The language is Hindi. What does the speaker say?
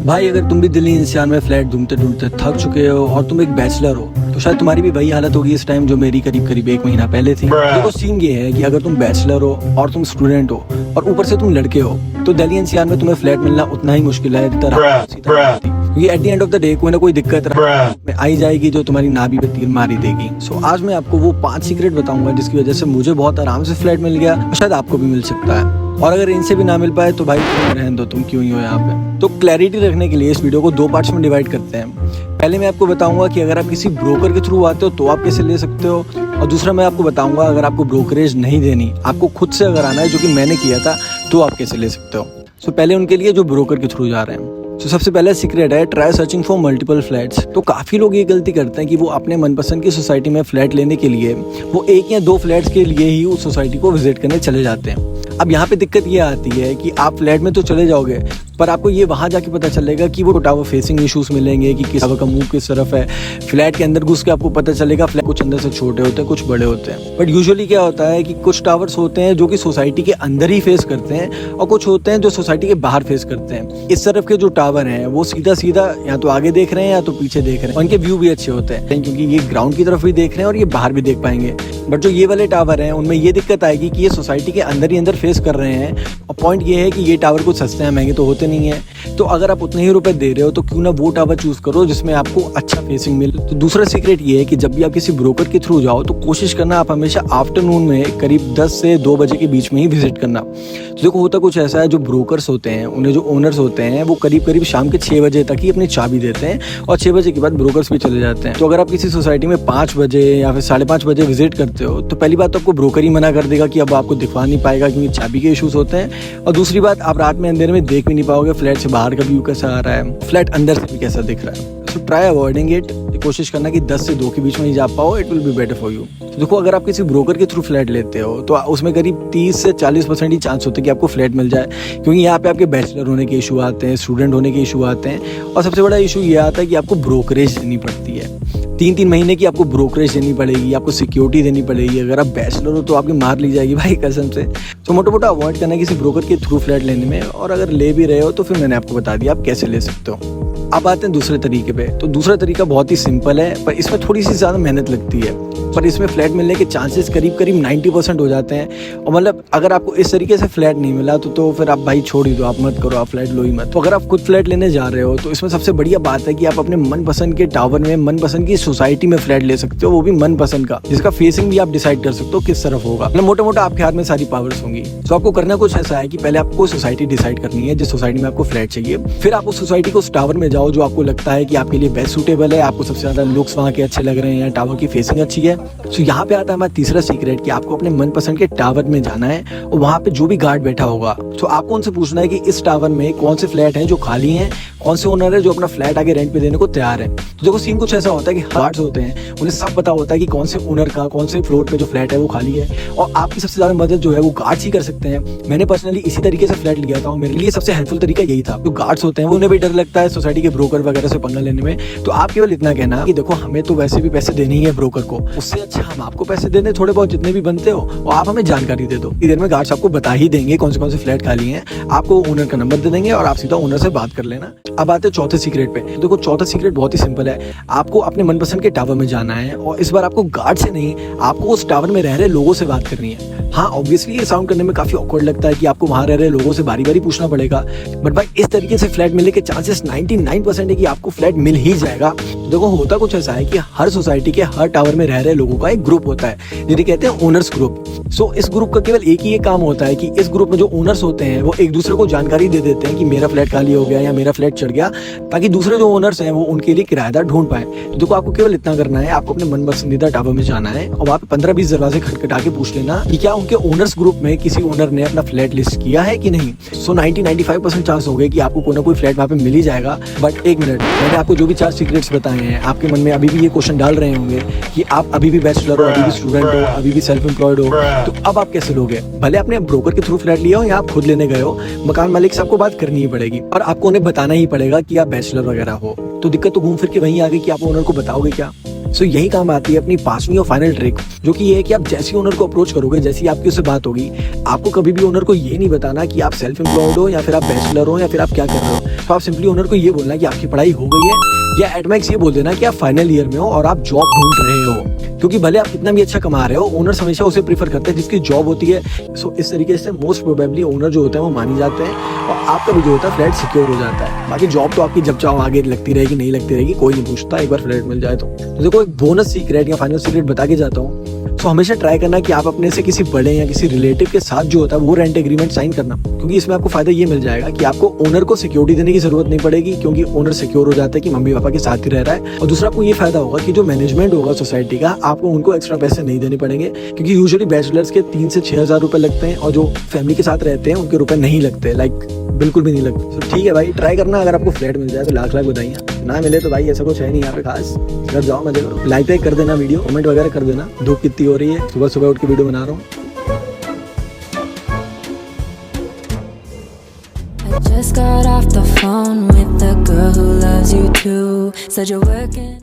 भाई अगर तुम भी दिल्ली एनसीआर में फ्लैट ढूंढते ढूंढते थक चुके हो और तुम एक बैचलर हो तो शायद तुम्हारी भी वही हालत होगी इस टाइम जो मेरी करीब करीब 1 महीना पहले थी। देखो सीन ये है कि अगर तुम बैचलर हो और तुम स्टूडेंट हो और ऊपर से तुम लड़के हो तो दिल्ली एनसीआर में तुम्हें फ्लैट मिलना उतना ही मुश्किल है क्योंकि at the end of the day कोई ना कोई दिक्कत आई जाएगी जो तुम्हारी नाभि पे तीर मारी देगी। सो आज मैं आपको वो 5 सीक्रेट बताऊंगा जिसकी वजह से मुझे बहुत आराम से फ्लैट मिल गया, शायद आपको भी मिल सकता है। और अगर इनसे भी ना मिल पाए तो भाई रहने दो, तुम क्यों ही हो यहाँ पे। तो क्लैरिटी रखने के लिए इस वीडियो को 2 पार्ट्स में डिवाइड करते हैं। पहले मैं आपको बताऊंगा कि अगर आप किसी ब्रोकर के थ्रू आते हो तो आप कैसे ले सकते हो, और दूसरा मैं आपको बताऊंगा अगर आपको ब्रोकरेज नहीं देनी, आपको खुद से अगर आना है जो कि मैंने किया था, तो आप कैसे ले सकते हो। सो पहले उनके लिए जो ब्रोकर के थ्रू जा रहे हैं। तो सबसे पहला सीक्रेट है try searching for multiple flats. तो काफी लोग ये गलती करते हैं कि वो अपने मनपसंद की सोसाइटी में फ्लैट लेने के लिए वो 1 या 2 फ्लैट्स के लिए ही उस सोसाइटी को विजिट करने चले जाते हैं। अब यहाँ पे दिक्कत ये आती है कि आप फ्लैट में तो चले जाओगे पर आपको ये वहाँ जाके पता चलेगा कि वो टावर फेसिंग इश्यूज मिलेंगे कि किस टावर का मुंह किस तरफ है। फ्लैट के अंदर घुस के आपको पता चलेगा फ्लैट कुछ अंदर से छोटे होते हैं, कुछ बड़े होते हैं। बट यूजुअली क्या होता है कि कुछ टावर्स होते हैं जो कि सोसाइटी के अंदर ही फेस करते हैं और कुछ होते हैं जो सोसाइटी के बाहर फेस करते हैं। इस तरफ के जो टावर हैं वो सीधा सीधा या तो आगे देख रहे हैं या तो पीछे देख रहे हैं। उनके व्यू भी अच्छे होते हैं क्योंकि ये ग्राउंड की तरफ भी देख रहे हैं और ये बाहर भी देख पाएंगे। बट जो ये वाले टावर हैं उनमें ये दिक्कत आएगी कि ये सोसाइटी के अंदर ही अंदर फेस कर रहे हैं। और पॉइंट ये है कि ये टावर कुछ सस्ते हैं, महंगे तो होते नहीं है। तो अगर आप उतने ही रुपए दे रहे हो तो क्यों ना वो टावर चूज करो जिसमें आपको अच्छा फेसिंग मिले। तो दूसरा सीक्रेट ये है कि जब भी आप किसी ब्रोकर के थ्रू जाओ तो कोशिश करना आप हमेशा आफ्टरनून में करीब 10 से 2 बजे के बीच में ही विजिट करना। तो देखो होता कुछ ऐसा है, जो ब्रोकर्स होते हैं उन्हें जो ओनर्स होते हैं वो करीब करीब शाम के 6 बजे तक ही अपनी चाबी देते हैं और 6 बजे के बाद ब्रोकर्स भी चले जाते हैं। तो अगर आप किसी सोसाइटी में 5 बजे या फिर 5:30 बजे विजिट करते हो तो पहली बात तो आपको ब्रोकर ही मना कर देगा कि अब आपको दिखवा नहीं पाएगा क्योंकि चाबी के इश्यूज होते हैं। और दूसरी बात, आप रात में अंधेरे में देख भी नहीं पाओगे फ्लैट से बाहर का व्यू कैसा आ रहा है, फ्लैट अंदर से भी कैसा दिख रहा है। So try avoiding it. कोशिश करना कि 10 से 2 के बीच में ही जा पाओ, it will be better for you. देखो अगर आप किसी ब्रोकर के थ्रू फ्लैट लेते हो तो उसमें करीब 30 से 40% ही चांस होते हैं कि आपको फ्लैट मिल जाए, क्योंकि यहाँ पे आपके बैचलर होने के इशू आते हैं, स्टूडेंट होने के इशू आते हैं। और सबसे बड़ा इशू ये आता है कि आपको ब्रोकरेज देनी पड़ती है। 3-3 महीने की आपको ब्रोकरेज देनी पड़ेगी, आपको सिक्योरिटी देनी पड़ेगी। अगर आप बैचलर हो तो आपकी मार ली जाएगी भाई कसम से। तो मोटा मोटा अवॉइड करना किसी ब्रोकर के थ्रू फ्लैट लेने में। और अगर ले भी रहे हो तो फिर मैंने आपको बता दिया आप कैसे ले सकते हो। अब आते हैं दूसरे तरीके पे। तो दूसरा तरीका बहुत ही सिंपल है पर इसमें थोड़ी सी ज़्यादा मेहनत लगती है, पर इसमें फ्लैट मिलने के चांसेस करीब करीब 90% हो जाते हैं। और मतलब अगर आपको इस तरीके से फ्लैट नहीं मिला तो फिर आप भाई छोड़ ही दो, आप मत करो, आप फ्लैट लो ही मत। तो अगर आप खुद फ्लैट लेने जा रहे हो तो इसमें सबसे बढ़िया बात है कि आप अपने मनपसंद के टावर में मनपसंद की सोसाइटी में फ्लैट ले सकते हो, वो भी मनपसंद का, जिसका फेसिंग भी आप डिसाइड कर सकते हो किस तरफ होगा। मतलब मोटा मोटा आपके हाथ में सारी पावर्स होंगी। तो आपको करना कुछ ऐसा है कि पहले आपको सोसाइटी डिसाइड करनी है जिस सोसाइटी में आपको फ्लैट चाहिए। फिर आप उस सोसाइटी को उस टावर में जाओ जो आपको लगता है कि आपके लिए बेस्ट सूटेबल है, आपको सबसे ज्यादा लुक्स वहाँ के अच्छे लग रहे हैं, टावर की फेसिंग अच्छी है। तो यहाँ पे आता है हमारा तीसरा सीक्रेट कि आपको अपने मनपसंद के टावर में जाना है और वहाँ पे जो भी गार्ड बैठा होगा तो आपको उनसे पूछना है कि इस टावर में कौन से फ्लैट हैं जो खाली हैं, कौन से ओनर है जो अपना फ्लैट आगे रेंट पे देने को तैयार है। तो देखो सीन कुछ ऐसा होता है कि गार्ड्स होते हैं उन्हें सब पता होता है कि कौन से ओनर का कौन से फ्लोर पे जो फ्लैट है वो खाली है, और आपकी सबसे ज्यादा मदद जो है वो गार्ड्स ही कर सकते हैं। मैंने पर्सनली इसी तरीके से फ्लैट लिया था और मेरे लिए सबसे हेल्पफुल तरीका यही था। जो गार्ड्स होते हैं उन्हें भी डर लगता है सोसाइटी के ब्रोकर वगैरह से पंगा लेने में। तो आप केवल इतना कहना कि देखो हमें तो वैसे भी पैसे देने ही है ब्रोकर को, उससे अच्छा हम आपको पैसे देने थोड़े बहुत जितने भी बनते हो और आप हमें जानकारी दे दो। इतनी देर में गार्ड्स आपको बता ही देंगे कौन से फ्लैट खाली हैं, आपको ओनर का नंबर दे देंगे और आप सीधा ओनर से बात कर लेना। अब आते हैं चौथे सीक्रेट पे। देखो चौथा सीक्रेट बहुत ही सिंपल है, आपको अपने मनपसंद के टावर में जाना है और इस बार आपको गार्ड से नहीं, आपको उस टावर में रह रहे लोगों से बात करनी है। हाँ ऑब्वियसली ये साउंड करने में काफी ऑकवर्ड लगता है कि आपको वहां रह रहे लोगों से बारी बारी पूछना पड़ेगा, बट भाई इस तरीके से फ्लैट मिलने के चांसेस 99% है कि आपको फ्लैट मिल ही जाएगा। तो देखो होता कुछ ऐसा है कि हर सोसाइटी के हर टावर में रह रहे लोगों का एक ग्रुप होता है जिन्हें कहते हैं ओनर्स ग्रुप। सो इस ग्रुप का केवल एक ही ये काम होता है कि इस ग्रुप में जो ओनर्स होते हैं वो एक दूसरे को जानकारी दे देते हैं कि मेरा फ्लैट खाली हो गया या मेरा फ्लैट चढ़ गया, ताकि दूसरे जो ओनर्स हैं वो उनके लिए किराएदार ढूंढ पाए। तो देखो आपको केवल इतना करना है, आपको अपने मन पसंदीदा टावर में जाना है और वहाँ पे 15-20 दरवाजे खटखटा के पूछ लेना कि क्या उनके ओनर्स ग्रुप में किसी ओनर ने अपना फ्लैट लिस्ट किया है कि नहीं। सो 90-95% चांस हो गए कि आपको कोई ना कोई फ्लैट वहाँ पे मिल ही जाएगा। बट एक मिनट, मैंने आपको जो भी 4 सीक्रेट्स बताए हैं आपके मन में अभी भी ये क्वेश्चन डाल रहे होंगे कि आप अभी भी बैचलर हो, अभी भी स्टूडेंट हो, अभी भी सेल्फ एम्प्लॉयड हो, तो अब आप कैसे लोगे। भले आपने ब्रोकर के थ्रू फ्लैट लिया हो या आप खुद लेने गए हो, मकान मालिक से आपको बात करनी ही पड़ेगी और आपको उन्हें बताना ही पड़ेगा कि आप बैचलर वगैरह हो। तो दिक्कत तो घूम फिर के वहीं आ गई कि आप ओनर को बताओगे क्या। सो यही काम आती है अपनी 5वीं और फाइनल ट्रिक, जो कि ये है कि आप जैसी ओनर को अप्रोच करोगे, जैसी आपकी उससे बात होगी, आपको कभी भी ओनर को ये नहीं बताना कि आप सेल्फ एम्प्लॉयड हो या फिर आप बैचलर हो या फिर आप क्या कर रहे हो। तो आप सिंपली ओनर को ये बोलना कि आपकी पढ़ाई हो गई है, या एट मैक्स ये बोल देना कि आप फाइनल ईयर में हो और आप जॉब ढूंढ रहे हो, क्योंकि भले आप कितना भी अच्छा कमा रहे हो, ओनर्स हमेशा उसे प्रीफर करते हैं जिसकी जॉब होती है। सो इस तरीके से मोस्ट प्रोबेबली ओनर जो होता है वो मानी जाते हैं और आपका भी जो होता है फ्लैट सिक्योर हो जाता है। बाकी जॉब तो आपकी जब चाहो आगे लगती रहेगी, नहीं लगती रहेगी, कोई नहीं पूछता, एक बार फ्लैट मिल जाए तो। देखो एक बोनस सीक्रेट या फाइनल सीक्रेट बता के जाता हूँ। तो हमेशा ट्राई करना कि आप अपने से किसी बड़े या किसी रिलेटिव के साथ जो होता है वो रेंट एग्रीमेंट साइन करना, क्योंकि इसमें आपको फायदा ये मिल जाएगा कि आपको ओनर को सिक्योरिटी देने की जरूरत नहीं पड़ेगी, क्योंकि ओनर सिक्योर हो जाता है कि मम्मी पापा के साथ ही रह रहा है। और दूसरा आपको ये फायदा होगा कि जो मैनेजमेंट होगा सोसाइटी का, आपको उनको एक्स्ट्रा पैसे नहीं देने पड़ेंगे, क्योंकि यूजुअली बैचलर्स के 3 से 6 हज़ार रुपए लगते हैं और जो फैमिली के साथ रहते हैं उनके रुपए नहीं लगते, लाइक बिल्कुल भी नहीं लगते। तो ठीक है भाई, ट्राई करना, अगर आपको फ्लैट मिल जाए तो लाख लाख बधाइयाँ, ना मिले तो भाई ऐसा कुछ है नहीं यहाँ पे खास, घर जाओ मजे करो। लाइक कर देना वीडियो, कमेंट वगैरह कर देना। धूप कितनी हो रही है, सुबह सुबह उठ के वीडियो बना रहा हूँ। I just got off the phone with the girl who loves you too. Said you're working